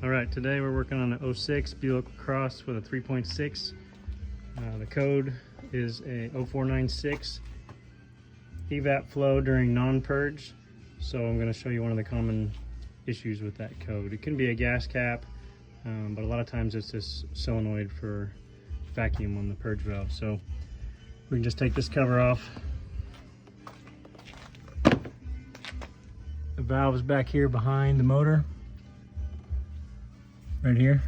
All right, today we're working on an 06 Buick Cross with a 3.6. The code is a 0496 Evap flow during non-purge. So I'm going to show you one of the common issues with that code. It can be a gas cap, but a lot of times it's this solenoid for vacuum on the purge valve. So we can just take this cover off. The valve is back here behind the motor. Right here.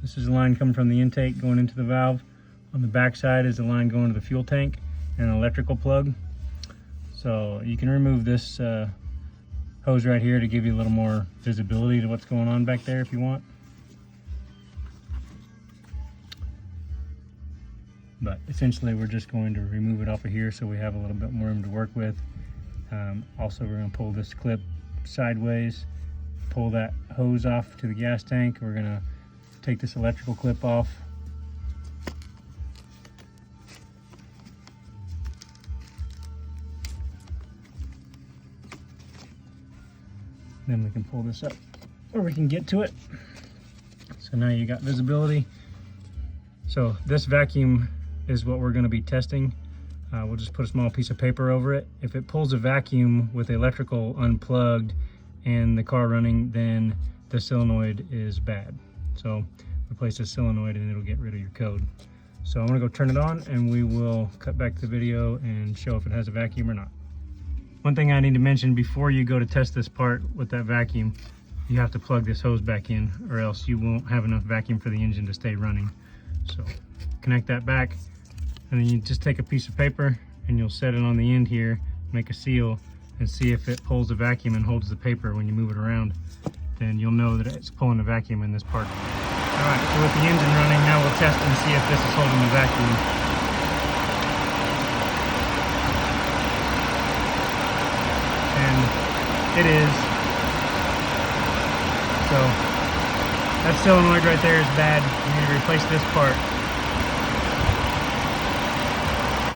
This is the line coming from the intake going into the valve. On the back side is the line going to the fuel tank and an electrical plug. So you can remove this hose right here to give you a little more visibility to what's going on back there if you want. But essentially we're just going to remove it off of here so we have a little bit more room to work with. Also we're going to pull this clip sideways, pull that hose off to the gas tank. We're going to take this electrical clip off. Then we can pull this up or we can get to it. So now you got visibility. So this vacuum is what we're going to be testing. We'll just put a small piece of paper over it. If it pulls a vacuum with the electrical unplugged and the car running, then the solenoid is bad. So replace the solenoid and it'll get rid of your code. So I'm gonna go turn it on and we will cut back to the video and show if it has a vacuum or not. One thing I need to mention before you go to test this part with that vacuum, you have to plug this hose back in or else you won't have enough vacuum for the engine to stay running. So connect that back and then you just take a piece of paper and you'll set it on the end here, make a seal, and see if it pulls the vacuum and holds the paper when you move it around. Then you'll know that it's pulling a vacuum in this part. All right, so with the engine running, now we'll test and see if this is holding the vacuum. And it is. So that solenoid right there is bad. You need to replace this part.